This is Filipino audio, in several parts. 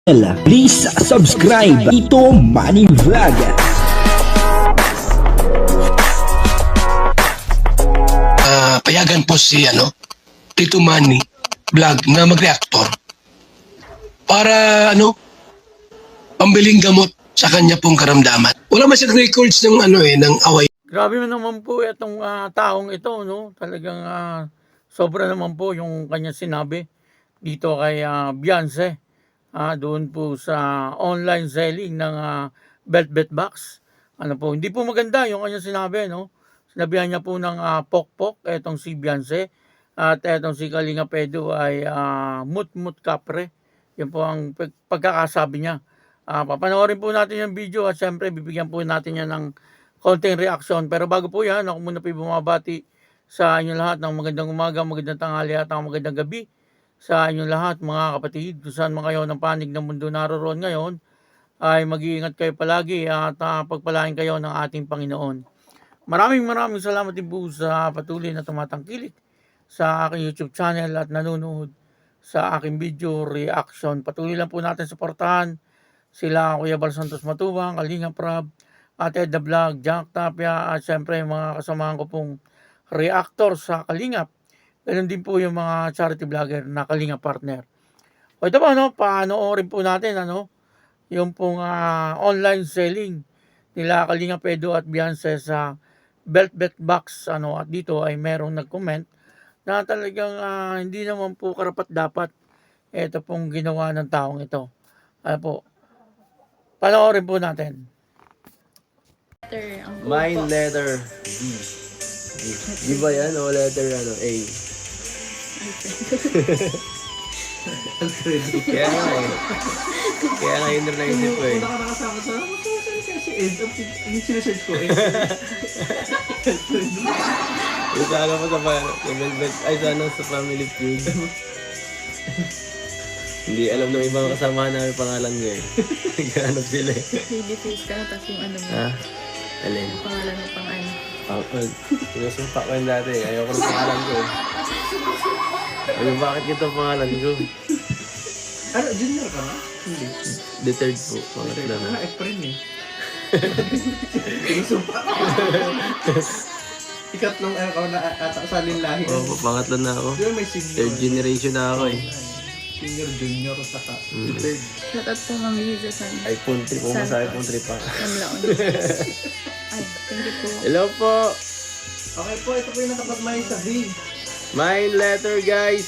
Please subscribe Ito Money Vlog. Payagan po si Tito Manny Vlog na mag-reactor para pambiling gamot sa kanya pong karamdaman. Wala man siyang records ng ng away. Grabe naman po itong taong ito, no? Talagang sobra naman po yung kanya sinabi dito kay Beyonce. Doon po sa online selling ng bet box. Hindi po maganda yung kanya sinabi, no? Sinabihan niya po ng pokpok etong si Beyonce at etong si Kalinga Pedro ay mut-mut kapre. Yan po ang pagkakasabi niya. Papanoorin po natin yung video at syempre bibigyan po natin yan ng konting reaction. Pero bago po yan, ako muna po bumabati sa inyo lahat ng magandang umaga, magandang tanghali at magandang gabi sa inyong lahat mga kapatid. Kung saan man kayo ng panig ng mundo naroon ngayon, ay mag-iingat kayo palagi at pagpalain kayo ng ating Panginoon. Maraming salamat din po sa patuloy na tumatangkilik sa aking YouTube channel at nanonood sa aking video reaction. Patuloy lang po natin suportahan sila Kuya Bal Santos Matubang, Kalinga Prab, at Ed the Vlog, Jack Tapia at syempre mga kasamahan ko pong reactor sa Kalingap. Ganun din po yung mga charity vlogger na Kalinga partner. O ito po, panoorin po natin yung pong online selling nila Kalinga Pedro at Beyonce sa bet box. At dito ay merong nag-comment na talagang hindi naman po karapat dapat ito pong ginawa ng taong ito. Panoorin po natin. Mine letter D. Di ba yan o letter A? Kaya nga eh. Kaya nga yun na naisip ko eh. Kung nakakasama sa kasi Ed, yung sinesearch ko Usala mo sa Velvet, sa Family Feud. Hindi alam ng ibang kasama namin pangalan niya eh. Naghanap sila eh. Babyface ka na, tapos yung mo. Alin? Yung pangalan mo pang Sinusumpa ko yun dati. Ayoko ng pangalan ko eh. Bakit ito pangalan ko? Junior ka na? Hindi. The third po. Pangatlo na. Efren eh. Sinusumpa. Ikatlong na salin lahi. Oo, pangatlo na ako. Di ba may senior? Third generation na ako eh. Senior, junior, saka third. Shoutout po Mami Liza San. iPhone 3 po, mas iPhone 3 pa. Namlaon. Ay, thank you po. Hello po! Okay po, ito po yung nakapagmay sa B. Mine letter guys!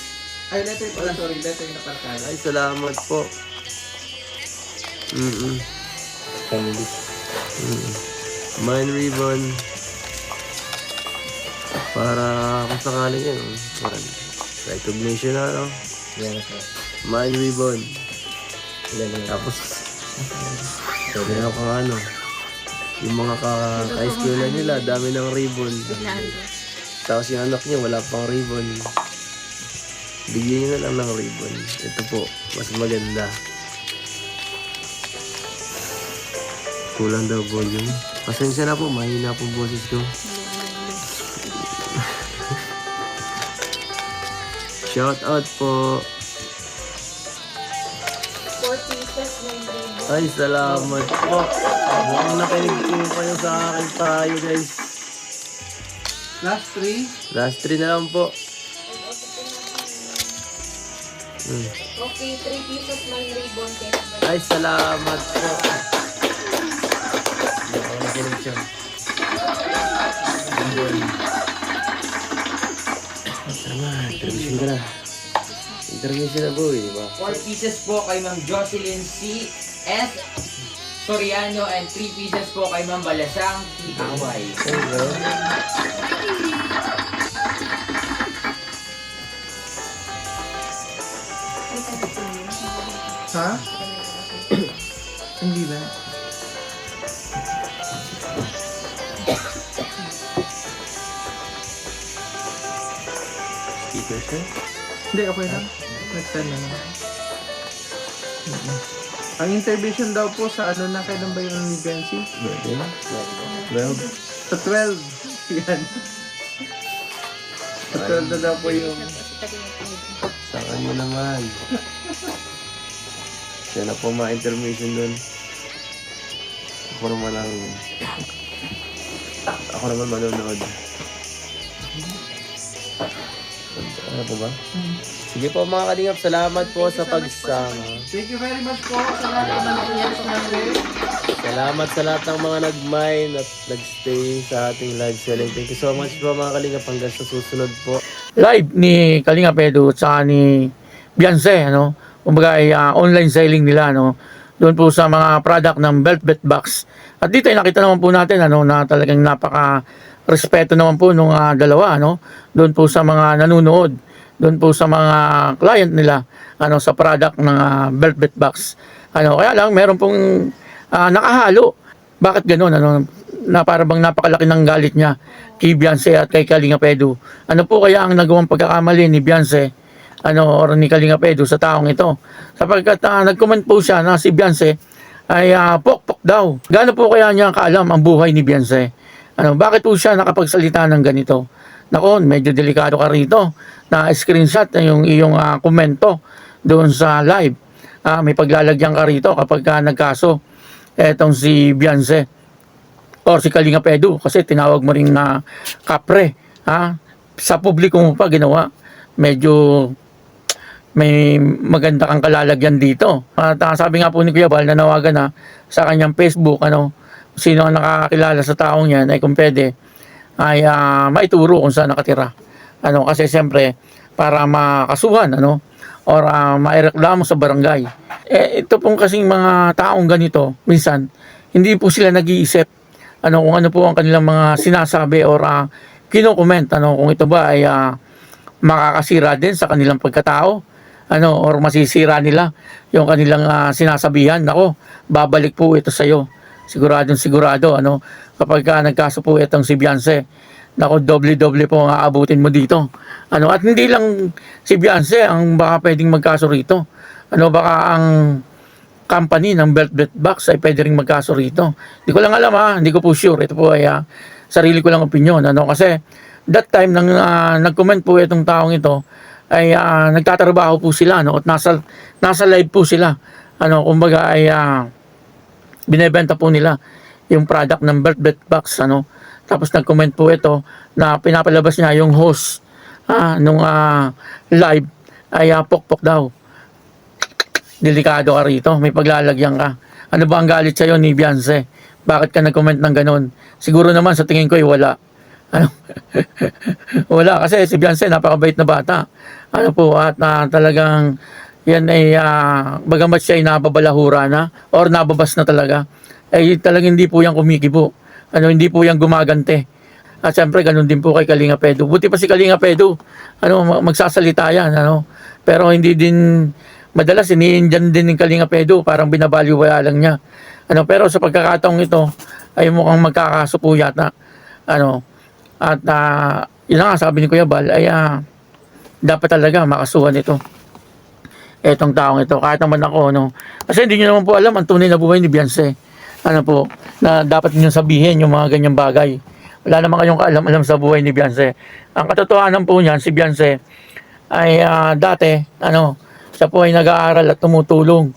Ay, letter pala, sorry, letter yung naparkala. Ay, salamat po. Family. Mine ribbon. Para kung sakaling yan. Recognition na, Mine ribbon. Tapos, sabi na kung yung mga ka-eskwela nila, dami ng ribbon. Tapos yung anak niya, wala pang ribbon. Bigyan niyo na lang ng ribbon. Ito po, mas maganda. Kulang daw volume. Pasensya na po, mahina po boses ko. Shout out po. Ay, salamat po. Mukhang nakinig po kayo sa akin tayo, guys. Last 3. Last 3 na lang po. Okay, 3 pieces man ribbon. Ay, salamat po. Hindi ako nakinig siya. Tama, intermission ka na. Intermission na po, di ba? 4 pieces po kay Ma'am Jocelyn C. S. Soriano and 3 pieces po kay Ma'am Balasang T. Away. Ha? Hindi na. Speaker siya? Hindi, okay lang. Next time na lang. Ang intervention daw po sa na kailan ba yung emergency? 12. Sa 12. Yan. Sa 12 na daw po yung... Sa kanya naman. Yan na po mga intermission dun. Ako naman manonood. Ano po ba? Sige po mga kalingap, salamat po sa pagsama. Thank you very much po sa lahat ng nanonood sa Monday. Salamat sa lahat ng mga nag-mine at nag-stay sa ating live selling. Thank you so much po mga kalingap, hanggang sa susunod po. Live ni Kalinga Pedro at saka ni Beyonce, ano? Kumbaga ay online selling nila, no? Doon po sa mga product ng Velvet Box. At dito ay nakita naman po natin, ano, na talagang napaka-respeto naman po nung dalawa, ano? Doon po sa mga nanonood, doon po sa mga client nila, ano, sa product ng Velvet Box. Ano, kaya lang meron pong nakahalo. Bakit ganoon, ano? Na para bang napakalaki ng galit niya kay Beyonce at kay Kalinga Pedro. Ano po kaya ang nagawang pagkakamali ni Beyonce, ano, or ni Kalinga Pedro sa taong ito? Sapagkat nag-comment po siya na si Beyonce ay pokpok daw. Gaano po kaya niya kaalam ang buhay ni Beyonce? Ano, bakit po siya nakapagsalita ng ganito? Nako, medyo delikado ka rito na screenshot na yung iyong komento doon sa live. May paglalagyan ka rito kapag nagkaso etong si Beyonce or si Kalinga Pedro, kasi tinawag mo ring kapre, sa publiko mo pa ginawa. Medyo may maganda kang kalalagyan dito. At sabi nga po ni Kuya Bal, nanawagan na sa kanyang Facebook, ano, sino ang nakakilala sa taong yan, ay kung pwede ay maituro kung saan nakatira. Ano, kasi siyempre para makasuhan, ano, or maireklamo sa barangay. Ito pong kasing mga taong ganito, minsan hindi po sila nag-iisip, ano, kung ano po ang kanilang mga sinasabi or kino-comment, ano, kung ito ba ay makakasira din sa kanilang pagkatao, ano, or masisira nila yung kanilang sinasabihan. Nako, babalik po ito sa iyo. Siguradong sigurado, ano, kapag nagkaso po itong si Beyonce, nako, doble-doble po ang aabutin mo dito. Ano, at hindi lang si Beyonce ang baka pwedeng magkaso rito. Ano, baka ang company ng Velvet Box ay pwede ring magkaso rito. Hindi ko lang alam, hindi ko po sure. Ito po ay sarili ko lang opinion, ano, kasi that time nang nag-comment po itong taong ito ay nagtatrabaho po sila, no, at nasa live po sila, ano, kumbaga ay binebenta po nila yung product ng Velvet Box, ano. Tapos nag-comment po ito na pinapalabas niya yung host nung live ay pokpok daw. Delikado ka rito, may paglalagyan ka. Ano ba ang galit sa'yo ni Beyonce? Bakit ka nag-comment ng ganun? Siguro naman sa tingin ko ay wala. Ano? Wala, kasi si Beyonce napakabait na bata. Ano po, at talagang yan ay bagamat siya ay nababalahura na or nababas na talaga, ay talagang hindi po yan kumikibo. Ano, hindi po yan gumagante. At siyempre ganun din po kay Kalinga Pedro. Buti pa si Kalinga Pedro, ano, magsasalita yan, ano. Pero hindi din madalas iniindiyan din ng Kalinga Pedro, parang binabaliwala lang niya. Ano, pero sa pagkakataong ito ay mukhang magkakaso po yata. Ano, at yun nga sabi ni Kuya Bal ay dapat talaga makasuhan ito, etong taong ito, kahit naman ako, no, kasi hindi nyo naman po alam ang tunay na buhay ni Beyonce, ano po, na dapat niyo sabihin yung mga ganyang bagay. Wala naman kayong kaalam-alam sa buhay ni Beyonce. Ang katotohanan po niyan, si Beyonce ay dati, ano, siya po ay nag-aaral at tumutulong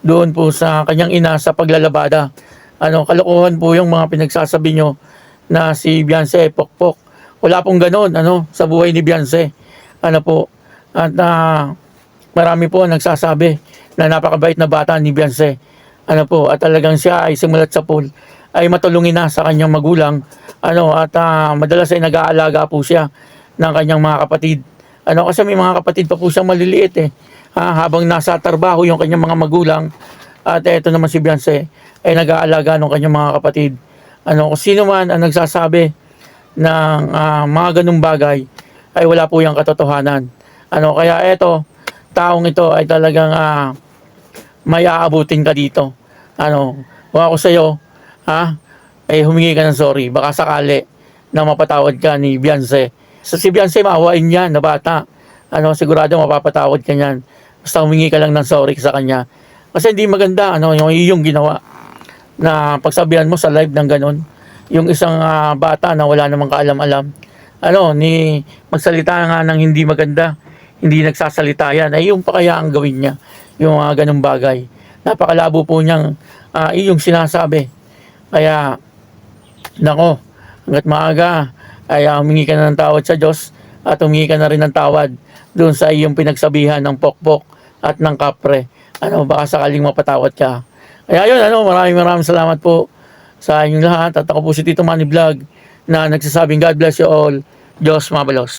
doon po sa kanyang ina sa paglalabada. Ano, kalokohan po yung mga pinagsasabi nyo na si Beyonce pokpok. Wala pong ganoon, ano, sa buhay ni Beyonce. Ano po, at marami po nagsasabi na napakabait na bata ni Beyonce. Ano po, at talagang siya ay simulat sa pool ay matulungin na sa kanyang magulang. Ano, at madalas ay nag-aalaga po siya ng kanyang mga kapatid. Ano, kasi may mga kapatid pa po siyang maliliit habang nasa trabaho yung kanyang mga magulang. At eto naman si Beyonce ay nag-aalaga ng kanyang mga kapatid. Ano, kung sino man ang nagsasabi ng mga ganung bagay ay wala po yung katotohanan. Ano, kaya eto, taong ito ay talagang may aabutin ka dito. Ano, kung ako sa'yo, humingi ka ng sorry. Baka sakali na mapatawad ka ni Beyonce. So si Beyonce, maawain niya na bata. Ano, sigurado mapapatawad ka niyan. Basta humingi ka lang ng sorry sa kanya. Kasi hindi maganda, ano, yung ginawa na pagsabihan mo sa live ng ganun. Yung isang bata na wala namang kaalam-alam, ano, ni magsalita nga ng hindi maganda, hindi nagsasalita yan, ay yung pa kaya ang gawin niya, yung ganung bagay. napakalabo po niyang iyong sinasabi. Kaya, nako, hanggat maaga ay humingi ka na ng tawad sa Diyos at humingi ka na rin ng tawad doon sa iyong pinagsabihan ng pokpok at ng kapre. Baka sakaling mapatawad ka. Kaya yun, maraming salamat po sa inyong lahat. At ako po si Tito Manny Vlog na nagsasabing God bless you all. Diyos mabalos.